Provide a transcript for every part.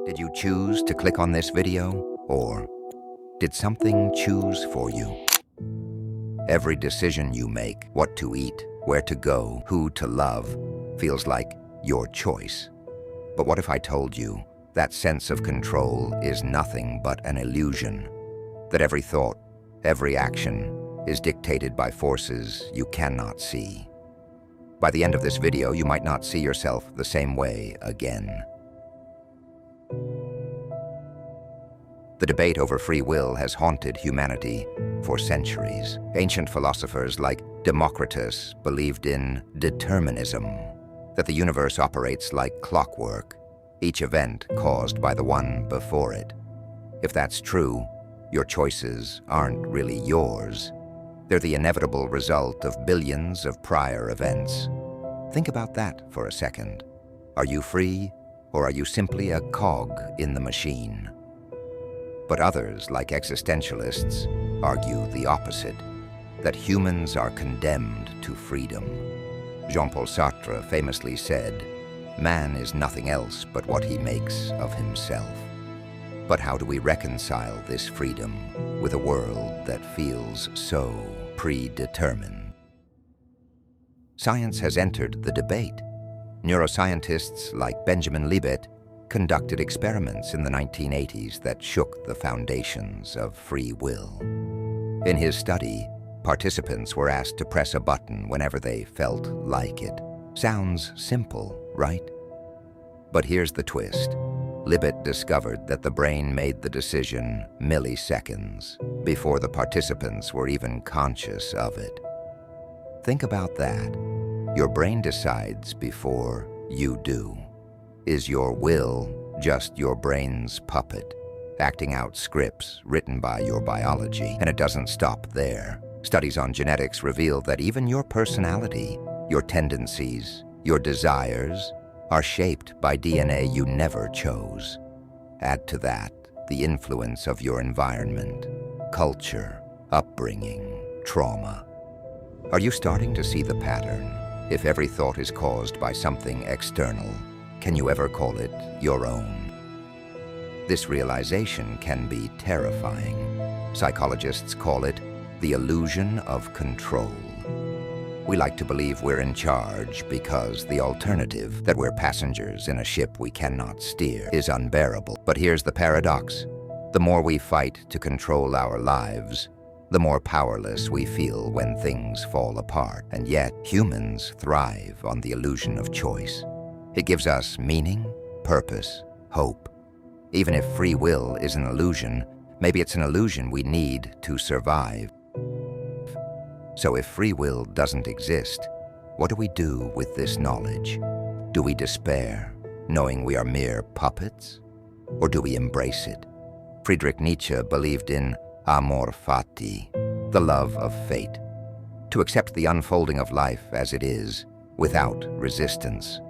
Did you choose to click on this video, or did something choose for you? Every decision you make, what to eat, where to go, who to love, feels like your choice. But what if I told you that sense of control is nothing but an illusion? That every thought, every action is dictated by forces you cannot see. By the end of this video, you might not see yourself the same way again. The debate over free will has haunted humanity for centuries. Ancient philosophers like Democritus believed in determinism, that the universe operates like clockwork, each event caused by the one before it. If that's true, your choices aren't really yours. They're the inevitable result of billions of prior events. Think about that for a second. Are you free, or are you simply a cog in the machine? But others, like existentialists, argue the opposite, that humans are condemned to freedom. Jean-Paul Sartre famously said, "Man is nothing else but what he makes of himself." But how do we reconcile this freedom with a world that feels so predetermined? Science has entered the debate. Neuroscientists like Benjamin Libet conducted experiments in the 1980s that shook the foundations of free will. In his study, participants were asked to press a button whenever they felt like it. Sounds simple, right? But here's the twist. Libet discovered that the brain made the decision milliseconds before the participants were even conscious of it. Think about that. Your brain decides before you do. Is your will just your brain's puppet, acting out scripts written by your biology? And it doesn't stop there. Studies on genetics reveal that even your personality, your tendencies, your desires, are shaped by DNA you never chose. Add to that the influence of your environment, culture, upbringing, trauma. Are you starting to see the pattern? If every thought is caused by something external, can you ever call it your own? This realization can be terrifying. Psychologists call it the illusion of control. We like to believe we're in charge because the alternative, that we're passengers in a ship we cannot steer, is unbearable. But here's the paradox. The more we fight to control our lives, the more powerless we feel when things fall apart. And yet, humans thrive on the illusion of choice. It gives us meaning, purpose, hope. Even if free will is an illusion, maybe it's an illusion we need to survive. So if free will doesn't exist, what do we do with this knowledge? Do we despair, knowing we are mere puppets? Or do we embrace it? Friedrich Nietzsche believed in amor fati, the love of fate, to accept the unfolding of life as it is, without resistance.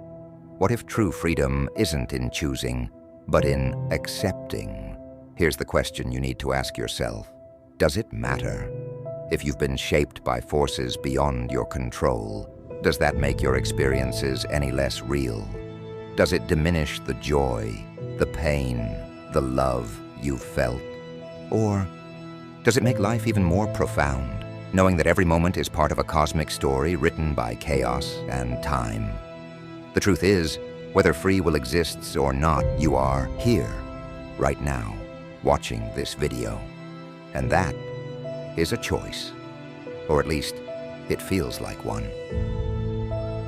What if true freedom isn't in choosing, but in accepting? Here's the question you need to ask yourself. Does it matter? If you've been shaped by forces beyond your control, does that make your experiences any less real? Does it diminish the joy, the pain, the love you've felt? Or does it make life even more profound, knowing that every moment is part of a cosmic story written by chaos and time? The truth is, whether free will exists or not, you are here, right now, watching this video. And that is a choice. Or at least, it feels like one.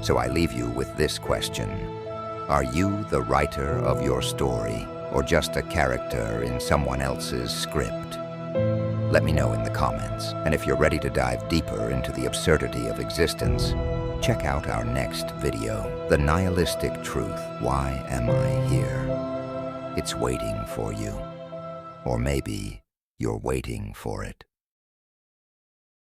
So I leave you with this question. Are you the writer of your story, or just a character in someone else's script? Let me know in the comments. And if you're ready to dive deeper into the absurdity of existence, check out our next video, The Nihilistic Truth, Why Am I Here? It's waiting for you. Or maybe you're waiting for it.